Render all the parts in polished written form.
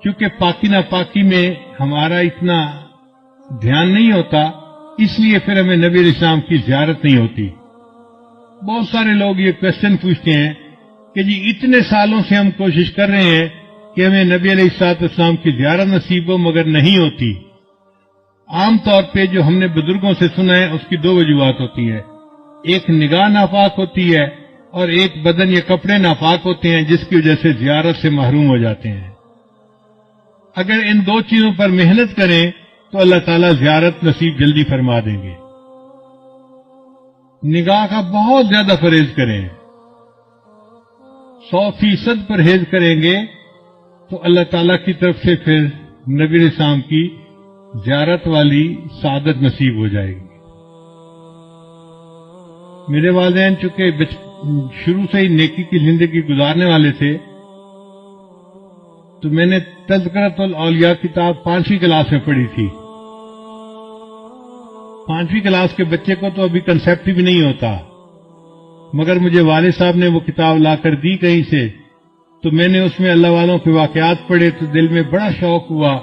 چونکہ پاکی ناپاکی میں ہمارا اتنا دھیان نہیں ہوتا، اس لیے پھر ہمیں نبی علیہ السلام کی زیارت نہیں ہوتی۔ بہت سارے لوگ یہ کوشچن پوچھتے ہیں کہ جی اتنے سالوں سے ہم کوشش کر رہے ہیں کہ ہمیں نبی علیہ السلام کی زیارت نصیب ہو، مگر نہیں ہوتی۔ عام طور پہ جو ہم نے بزرگوں سے سنا ہے اس کی دو وجوہات ہوتی ہیں، ایک نگاہ ناپاک ہوتی ہے اور ایک بدن یا کپڑے ناپاک ہوتے ہیں جس کی وجہ سے زیارت سے محروم ہو جاتے ہیں۔ اگر ان دو چیزوں پر محنت کریں تو اللہ تعالیٰ زیارت نصیب جلدی فرما دیں گے۔ نگاہ کا بہت زیادہ پرہیز کریں، 100% پرہیز کریں گے تو اللہ تعالیٰ کی طرف سے پھر نبی علیہ السلام کی زیارت والی سعادت نصیب ہو جائے گی۔ میرے والدین چونکہ شروع سے ہی نیکی کی زندگی گزارنے والے تھے، تو میں نے تذکرۃ الاولیاء کتاب 5ویں کلاس میں پڑھی تھی۔ 5ویں کلاس کے بچے کو تو ابھی کنسیپٹ بھی نہیں ہوتا، مگر مجھے والد صاحب نے وہ کتاب لا کر دی کہیں سے، تو میں نے اس میں اللہ والوں کے واقعات پڑھے تو دل میں بڑا شوق ہوا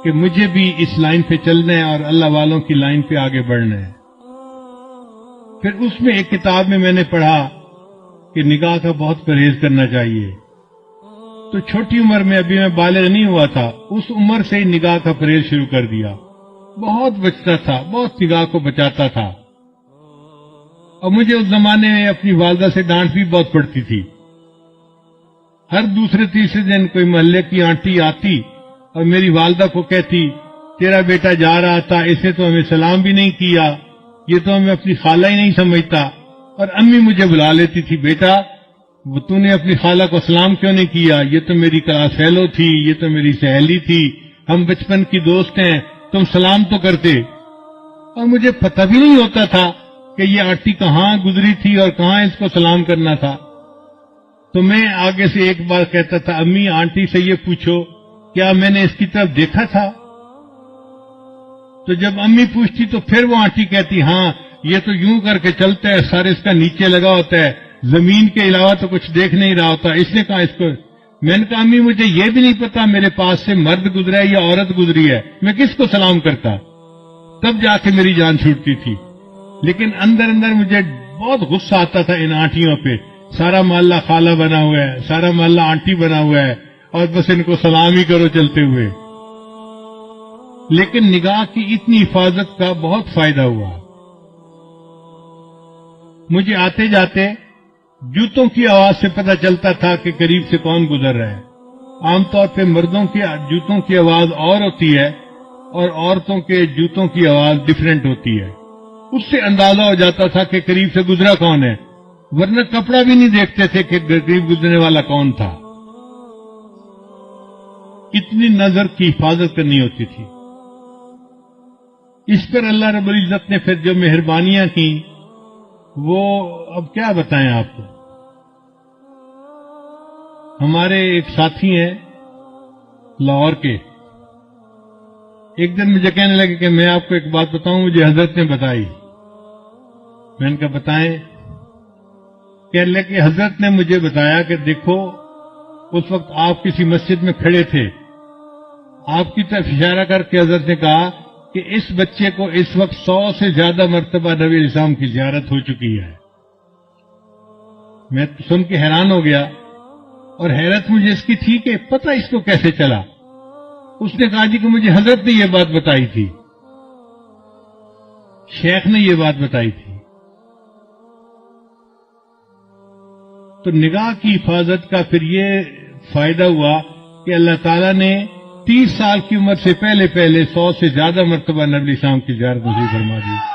کہ مجھے بھی اس لائن پہ چلنا ہے اور اللہ والوں کی لائن پہ آگے بڑھنا ہے۔ پھر اس میں ایک کتاب میں نے پڑھا کہ نگاہ کا بہت پرہیز کرنا چاہیے، تو چھوٹی عمر میں، ابھی میں بالغ نہیں ہوا تھا، اس عمر سے ہی نگاہ کا پرہیز شروع کر دیا۔ بہت بچتا تھا، بہت نگاہ کو بچاتا تھا، اور مجھے اس زمانے میں اپنی والدہ سے ڈانٹ بھی بہت پڑتی تھی۔ ہر دوسرے تیسرے دن کوئی محلے کی آنٹی آتی اور میری والدہ کو کہتی، تیرا بیٹا جا رہا تھا، اسے تو ہمیں سلام بھی نہیں کیا، یہ تو ہمیں اپنی خالہ ہی نہیں سمجھتا۔ اور امی مجھے بلا لیتی تھی، بیٹا وہ تو نے اپنی خالہ کو سلام کیوں نہیں کیا، یہ تو میری کلاس فیلو تھی، یہ تو میری سہیلی تھی، ہم بچپن کی دوست ہیں، تم سلام تو کرتے۔ اور مجھے پتہ بھی نہیں ہوتا تھا کہ یہ آنٹی کہاں گزری تھی اور کہاں اس کو سلام کرنا تھا۔ تو میں آگے سے ایک بار کہتا تھا، امی آنٹی سے یہ پوچھو کیا میں نے اس کی طرف دیکھا تھا؟ تو جب امی پوچھتی تو پھر وہ آنٹی کہتی، ہاں یہ تو یوں کر کے چلتا ہے، سر اس کا نیچے لگا ہوتا ہے، زمین کے علاوہ تو کچھ دیکھ نہیں رہا ہوتا، اس نے کہا اس کو۔ میں نے کہا امی مجھے یہ بھی نہیں پتا میرے پاس سے مرد گزرا ہے یا عورت گزری ہے، میں کس کو سلام کرتا؟ تب جا کے میری جان چھوٹتی تھی۔ لیکن اندر اندر مجھے بہت غصہ آتا تھا ان آنٹیوں پہ، سارا محلہ خالہ بنا ہوا ہے، سارا محلہ آنٹی بنا ہوا ہے، اور بس ان کو سلام ہی کرو چلتے ہوئے۔ لیکن نگاہ کی اتنی حفاظت کا بہت فائدہ ہوا۔ مجھے آتے جاتے جوتوں کی آواز سے پتہ چلتا تھا کہ قریب سے کون گزر رہا ہے۔ عام طور پہ مردوں کے جوتوں کی آواز اور ہوتی ہے اور عورتوں کے جوتوں کی آواز ڈیفرنٹ ہوتی ہے، اس سے اندازہ ہو جاتا تھا کہ قریب سے گزرا کون ہے، ورنہ کپڑا بھی نہیں دیکھتے تھے کہ قریب گزرنے والا کون تھا۔ اتنی نظر کی حفاظت کرنی ہوتی تھی۔ اس پر اللہ رب العزت نے پھر جو مہربانیاں کی وہ اب کیا بتائیں آپ کو۔ ہمارے ایک ساتھی ہیں لاہور کے، ایک دن مجھے کہنے لگے کہ میں آپ کو ایک بات بتاؤں، مجھے حضرت نے بتائی۔ میں نے کہا بتائیں۔ کہنے لگے کہ حضرت نے مجھے بتایا کہ دیکھو اس وقت آپ کسی مسجد میں کھڑے تھے، آپ کی طرف اشارہ کر کے حضرت نے کہا کہ اس بچے کو اس وقت 100 سے زیادہ مرتبہ نبی علیہ السلام کی زیارت ہو چکی ہے۔ میں سن کے حیران ہو گیا، اور حیرت مجھے اس کی تھی کہ پتہ اس کو کیسے چلا۔ اس نے کہا جی کہ مجھے حضرت نے یہ بات بتائی تھی، شیخ نے یہ بات بتائی تھی۔ تو نگاہ کی حفاظت کا پھر یہ فائدہ ہوا کہ اللہ تعالیٰ نے 30 سال کی عمر سے پہلے 100 سے زیادہ مرتبہ نبی السلام کی زیارت نصیب فرما دی۔